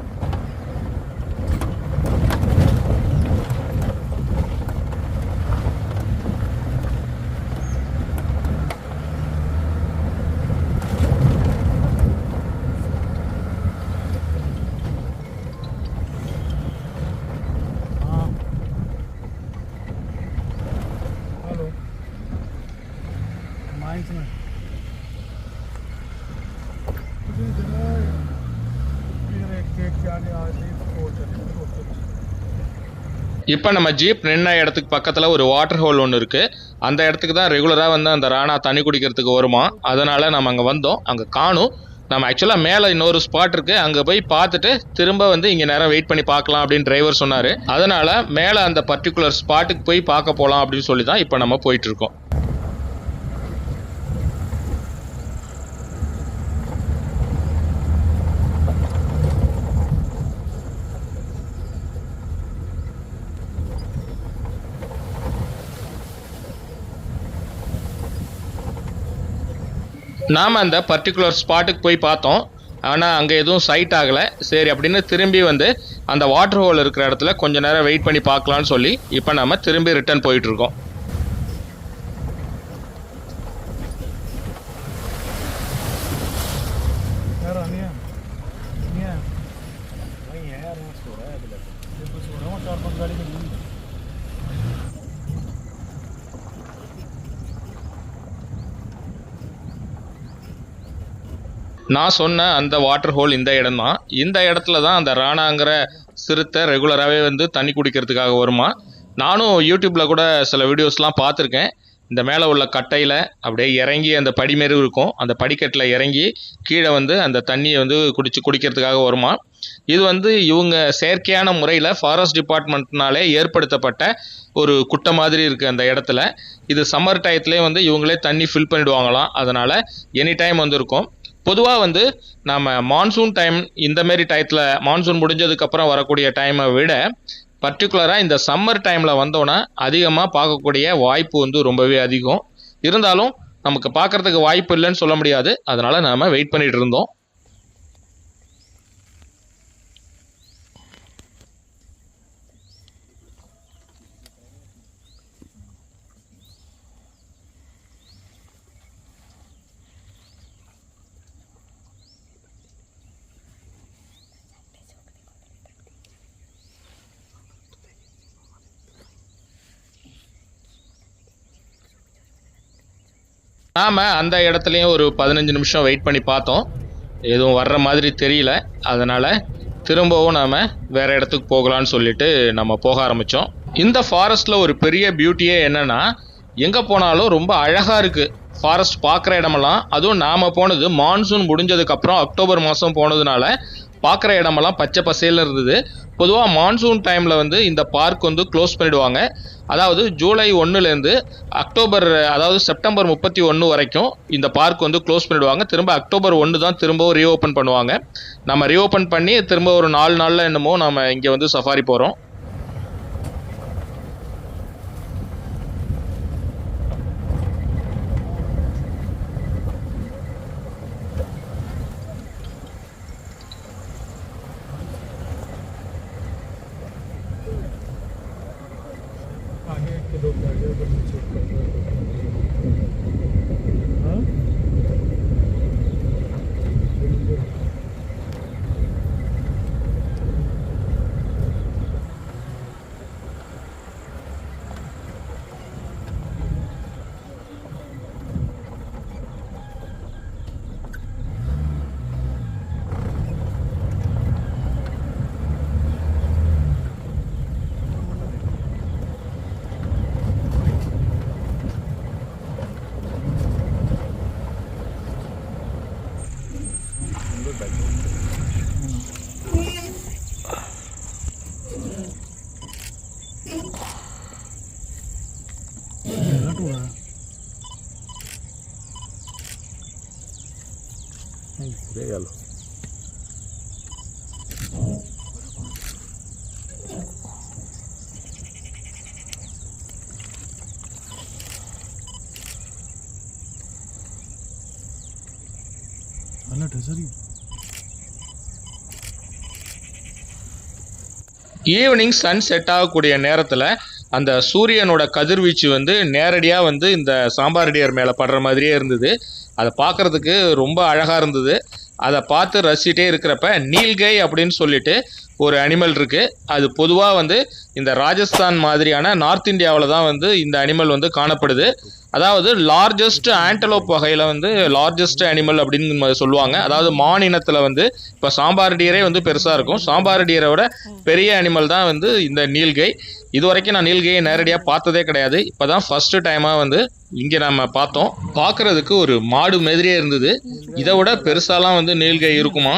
S1: இப்போ நம்ம ஜீப் நின்ன இடத்துக்கு பக்கத்தில் ஒரு வாட்டர் ஹோல் ஒன்று இருக்குது. அந்த இடத்துக்கு தான் ரெகுலராக வந்து அந்த ராணா தண்ணி குடிக்கிறதுக்கு வருமா. அதனால் நம்ம அங்கே வந்தோம், அங்கே காணும். நம்ம ஆக்சுவலாக மேலே இன்னொரு ஸ்பாட் இருக்குது, அங்கே போய் பார்த்துட்டு திரும்ப வந்து இங்கே நேரம் வெயிட் பண்ணி பார்க்கலாம் அப்படின்னு டிரைவர் சொன்னார். அதனால் மேலே அந்த பர்டிகுலர் ஸ்பாட்டுக்கு போய் பார்க்க போகலாம் அப்படின்னு சொல்லி தான் இப்போ நம்ம போயிட்டுருக்கோம். நாம் அந்த பர்டிகுலர் ஸ்பாட்டுக்கு போய் பார்த்தோம். ஆனால் அங்கே எதுவும் சைட் ஆகலை. சரி அப்படின்னு திரும்பி வந்து அந்த வாட்டர் ஹோல் இருக்கிற இடத்துல கொஞ்சம் நேரம் வெயிட் பண்ணி பார்க்கலான்னு சொல்லி இப்போ நம்ம திரும்பி ரிட்டர்ன் போயிட்டுருக்கோம். நான் சொன்ன அந்த வாட்டர் ஹோல் இந்த இடம் தான். இந்த இடத்துல தான் அந்த ராணாங்கிற சிறுத்தை ரெகுலராகவே வந்து தண்ணி குடிக்கிறதுக்காக வருமா. நானும் யூடியூப்பில் கூட சில வீடியோஸ்லாம் பார்த்துருக்கேன். இந்த மேலே உள்ள கட்டையில் அப்படியே இறங்கி அந்த படிமாரி இருக்கும், அந்த படிக்கட்டில் இறங்கி கீழே வந்து அந்த தண்ணியை வந்து குடிக்கிறதுக்காக வருமா. இது வந்து இவங்க செயற்கையான முறையில் ஃபாரஸ்ட் டிபார்ட்மெண்ட்னாலே ஏற்படுத்தப்பட்ட ஒரு குட்டை மாதிரி இருக்குது அந்த இடத்துல. இது சம்மர் டயத்துலேயே வந்து இவங்களே தண்ணி ஃபில் பண்ணிவிடுவாங்களாம். அதனால் எனி டைம் வந்து இருக்கும். பொதுவாக வந்து நம்ம மான்சூன் டைம் இந்தமாரி டயத்தில் மான்சூன் முடிஞ்சதுக்கப்புறம் வரக்கூடிய டைமை விட பர்டிகுலராக இந்த சம்மர் டைமில் வந்தோன்னா அதிகமாக பார்க்கக்கூடிய வாய்ப்பு வந்து ரொம்பவே அதிகம். இருந்தாலும் நமக்கு பார்க்குறதுக்கு வாய்ப்பு இல்லைன்னு சொல்ல முடியாது. அதனால் நாம் வெயிட் பண்ணிகிட்டு இருந்தோம். நாம் அந்த இடத்துலையும் ஒரு 15 நிமிஷம் வெயிட் பண்ணி பார்த்தோம். எதுவும் வர்ற மாதிரி தெரியல. அதனால் திரும்பவும் நாம் வேறு இடத்துக்கு போகலான்னு சொல்லிட்டு நம்ம போக ஆரம்பித்தோம். இந்த ஃபாரஸ்ட்டில் ஒரு பெரிய பியூட்டியே என்னென்னா, எங்கே போனாலும் ரொம்ப அழகாக இருக்குது ஃபாரஸ்ட் பார்க்குற இடமெல்லாம். அதுவும் நாம் போனது மான்சூன் முடிஞ்சதுக்கப்புறம் அக்டோபர் மாதம் போனதுனால பார்க்குற இடமெல்லாம் பச்சை பசேல்னு இருந்தது. பொதுவாக மான்சூன் டைமில் வந்து இந்த பார்க் வந்து க்ளோஸ் பண்ணிவிடுவாங்க. அதாவது ஜூலை 1லேருந்து அக்டோபர், அதாவது செப்டம்பர் 31 வரைக்கும் இந்த பார்க் வந்து க்ளோஸ் பண்ணிவிடுவாங்க. திரும்ப அக்டோபர் 1 தான் திரும்பவும் ரீஓப்பன் பண்ணுவாங்க. நம்ம ரீஓப்பன் பண்ணி திரும்ப ஒரு 4 நாளில் என்னமோ நம்ம இங்கே வந்து சஃபாரி போகிறோம். ஈவினிங் சன் செட் ஆகக்கூடிய நேரத்தில் அந்த சூரியனோட கதிர்வீச்சு வந்து நேரடியாக வந்து இந்த சாம்பார் டியர் மேலே படுற மாதிரியே இருந்தது. அதை பார்க்குறதுக்கு ரொம்ப அழகாக இருந்தது. அதை பார்த்து ரசிச்சிட்டே இருக்கிறப்ப நீல்கை அப்படின்னு சொல்லிட்டு ஒரு அனிமல் இருக்குது. அது பொதுவாக வந்து இந்த ராஜஸ்தான் மாதிரியான நார்த் இந்தியாவில் தான் வந்து இந்த அனிமல் வந்து காணப்படுது. அதாவது லார்ஜஸ்ட் ஆண்டலோப் வகையில் வந்து லார்ஜஸ்ட் அனிமல் அப்படின்னு சொல்லுவாங்க. அதாவது மான் இனத்தில் வந்து இப்போ சாம்பார் டியரே வந்து பெருசாக இருக்கும். சாம்பார் டியரோட பெரிய அனிமல் தான் வந்து இந்த நீல்கை. இது வரைக்கும் நான் நீல்கையை நேரடியாக பார்த்ததே கிடையாது. இப்போ தான் ஃபஸ்ட்டு டைமாக வந்து இங்கே நம்ம பார்த்தோம். பார்க்குறதுக்கு ஒரு மாடு மாதிரியே இருந்தது. இதை விட பெருசாலாம் வந்து நீல்கை இருக்குமா.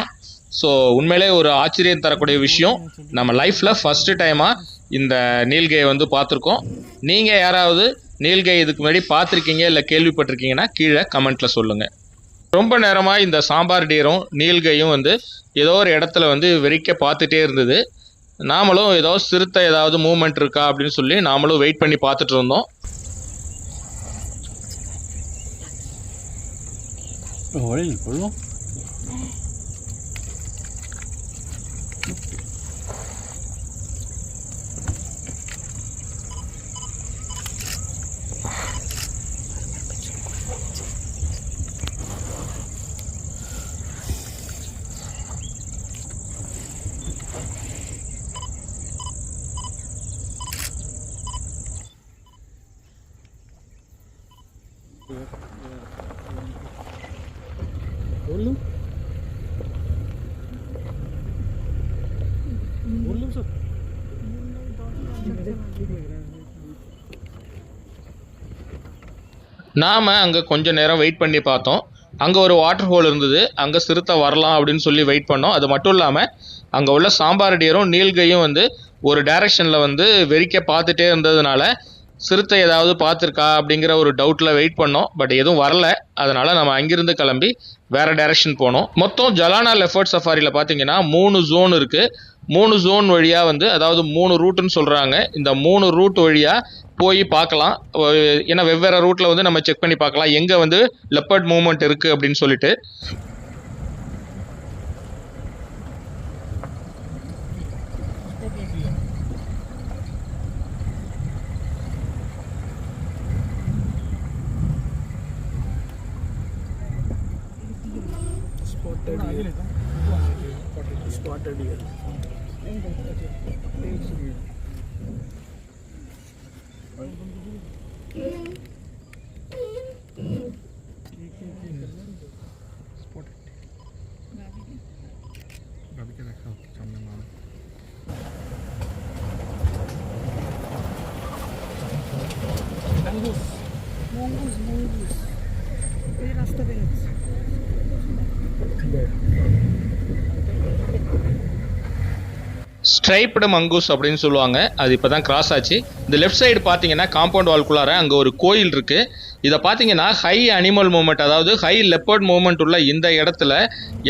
S1: ஸோ உண்மையிலே ஒரு ஆச்சரியம் தரக்கூடிய விஷயம். நம்ம லைஃப்பில் ஃபஸ்ட்டு டைமாக இந்த நீல்கையை வந்து பார்த்துருக்கோம். நீங்கள் யாராவது நீல்கை இதுக்கு முன்னாடி பார்த்துருக்கீங்க இல்லை கேள்விப்பட்டிருக்கீங்கன்னா கீழே கமெண்ட்டில் சொல்லுங்கள். ரொம்ப நேரமாக இந்த சாம்பார் டியரும் நீல்கையும் வந்து ஏதோ ஒரு இடத்துல வந்து வெறிக்க பார்த்துட்டே இருந்தது. நாமளும் ஏதோ சிறுத்தை ஏதாவது மூவ்மெண்ட் இருக்கா அப்படின்னு சொல்லி நாமளும் வெயிட் பண்ணி பார்த்துட்டு இருந்தோம். நாம் அங்கே கொஞ்சம் நேரம் வெயிட் பண்ணி பார்த்தோம். அங்கே ஒரு வாட்டர் ஹோல் இருந்தது, அங்கே சிறுத்தை வரலாம் அப்படின்னு சொல்லி வெயிட் பண்ணோம். அது மட்டும் இல்லாமல் அங்கே உள்ள சாம்பார் டியரும் நீல்கையும் வந்து ஒரு டைரக்ஷனில் வந்து வெறிக்க பார்த்துட்டே இருந்ததுனால சிறுத்தை ஏதாவது பார்த்துருக்கா அப்படிங்கிற ஒரு டவுட்டில் வெயிட் பண்ணோம். பட் எதுவும் வரல. அதனால் நம்ம அங்கிருந்து கிளம்பி வேறு டைரக்ஷன் போனோம். மொத்தம் ஜலானா லெஃபர்ட் சஃபாரியில் பார்த்தீங்கன்னா 3 ஜோன் இருக்குது. 3 ஜோன் வழியாக வந்து, அதாவது 3 ரூட்டுன்னு சொல்கிறாங்க. இந்த 3 ரூட் வழியாக போய் பார்க்கலாம். ஏன்னா வெவ்வேறு ரூட்டில் வந்து நம்ம செக் பண்ணி பார்க்கலாம் எங்கே வந்து லெப்பர்ட் மூவ்மெண்ட் இருக்குது அப்படின்னு சொல்லிட்டு. ஸ்ட்ரைப்டு மங்கூஸ் அப்படின்னு சொல்லுவாங்க. அது இப்போ தான் கிராஸ் ஆச்சு. இந்த லெஃப்ட் சைடு பார்த்தீங்கன்னா காம்பவுண்ட் வால்குள்ளார அங்கே ஒரு கோயில் இருக்குது. இதை பார்த்தீங்கன்னா ஹை அனிமல் மூவ்மெண்ட், அதாவது ஹை லெப்பர்ட் மூவ்மெண்ட் உள்ள இந்த இடத்துல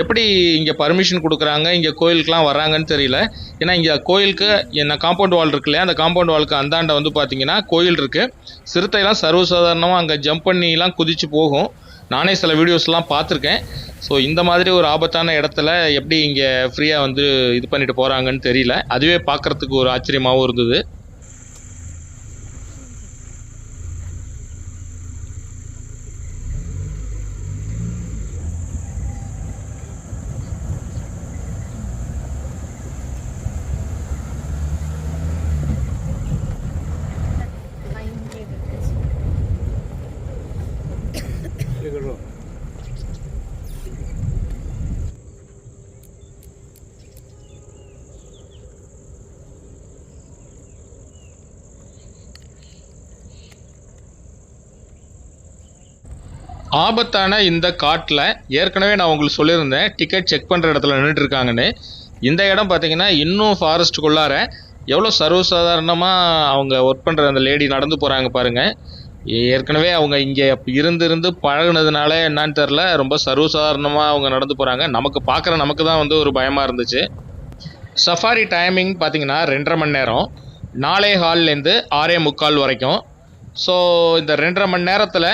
S1: எப்படி இங்கே பர்மிஷன் கொடுக்குறாங்க, இங்கே கோயிலுக்குலாம் வராங்கன்னு தெரியல. ஏன்னா இங்கே கோயிலுக்கு என்ன காம்பவுண்ட் வால் இருக்கு இல்லையா, அந்த காம்பவுண்ட் வாலுக்கு அந்தாண்ட வந்து பார்த்தீங்கன்னா கோயில் இருக்குது. சிறுத்தைலாம் சர்வசாதாரணமாக அங்கே ஜம்ப் பண்ணிலாம் குதிச்சு போகும். நானே சில வீடியோஸ்லாம் பார்த்துருக்கேன். ஸோ இந்த மாதிரி ஒரு ஆபத்தான இடத்துல எப்படி இங்கே ஃப்ரீயாக வந்து இது பண்ணிட்டு போகிறாங்கன்னு தெரியல. அதுவே பார்க்குறதுக்கு ஒரு ஆச்சரியமாகவும் இருந்தது. ஆபத்தான இந்த காட்டில் ஏற்கனவே நான் உங்களுக்கு சொல்லியிருந்தேன் டிக்கெட் செக் பண்ணுற இடத்துல நின்றுட்டு இருக்காங்கன்னு. இந்த இடம் பார்த்தீங்கன்னா இன்னும் ஃபாரஸ்ட்டுக்குள்ளார எவ்வளோ சர்வசாதாரணமாக அவங்க ஒர்க் பண்ணுற அந்த லேடி நடந்து போகிறாங்க பாருங்கள். ஏற்கனவே அவங்க இங்கே இருந்து பழகுனதுனால என்னான்னு தெரில, ரொம்ப சர்வசாதாரணமாக அவங்க நடந்து போகிறாங்க. நமக்கு தான் வந்து ஒரு பயமாக இருந்துச்சு. சஃபாரி டைமிங் பார்த்தீங்கன்னா 2.5 மணி நேரம், 4:15லேருந்து 6:45 வரைக்கும். ஸோ இந்த 2.5 மணி நேரத்தில்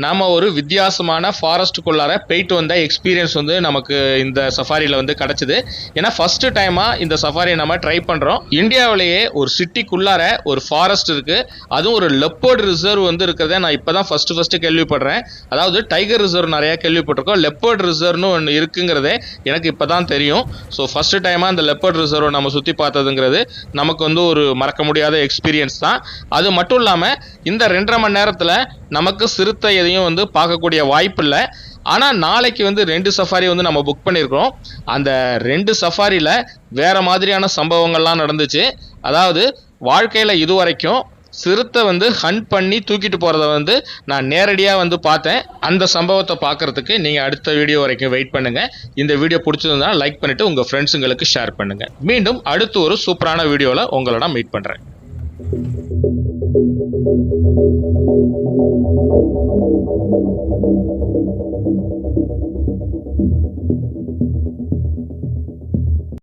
S1: நாம் ஒரு வித்தியாசமான ஃபாரஸ்ட்டுக்குள்ளார போயிட்டு வந்த எக்ஸ்பீரியன்ஸ் வந்து நமக்கு இந்த சஃபாரியில் வந்து கிடச்சிது. ஏன்னா ஃபஸ்ட்டு டைமாக இந்த சஃபாரியை நம்ம ட்ரை பண்ணுறோம். இந்தியாவிலேயே ஒரு சிட்டிக்குள்ளார ஒரு ஃபாரஸ்ட் இருக்குது, அதுவும் ஒரு லெப்பர்ட் ரிசர்வ் வந்து இருக்கிறத நான் இப்போ தான் ஃபஸ்ட்டு கேள்விப்படுறேன். அதாவது டைகர் ரிசர்வ் நிறையா கேள்விப்பட்டிருக்கோம், லெப்பர்ட் ரிசர்வ்னு ஒன்று இருக்குங்கிறதே எனக்கு இப்போ தான் தெரியும். ஸோ ஃபஸ்ட்டு டைமாக இந்த லெப்பர்ட் ரிசர்வை நம்ம சுற்றி பார்த்ததுங்கிறது நமக்கு வந்து ஒரு மறக்க முடியாத எக்ஸ்பீரியன்ஸ் தான். அது மட்டும் இல்லாமல் இந்த 2.5 மணி நேரத்தில் நமக்கு சிறுத்தை எதையும் வந்து பார்க்கக்கூடிய வாய்ப்பு இல்லை. ஆனால் நாளைக்கு வந்து 2 சஃபாரி வந்து நம்ம புக் பண்ணியிருக்கிறோம். அந்த 2 சஃபாரியில் வேறு மாதிரியான சம்பவங்கள்லாம் நடந்துச்சு. அதாவது வாழ்க்கையில் இதுவரைக்கும் சிறுத்தை வந்து ஹண்ட் பண்ணி தூக்கிட்டு போகிறத வந்து நான் நேரடியாக வந்து பார்த்தேன். அந்த சம்பவத்தை பார்க்குறதுக்கு நீங்கள் அடுத்த வீடியோ வரைக்கும் வெயிட் பண்ணுங்கள். இந்த வீடியோ பிடிச்சிருந்தா லைக் பண்ணிவிட்டு உங்கள் ஃப்ரெண்ட்ஸுங்களுக்கு ஷேர் பண்ணுங்கள். மீண்டும் அடுத்து ஒரு சூப்பரான வீடியோவில் உங்களோட மீட் பண்ணுறேன். Thank you.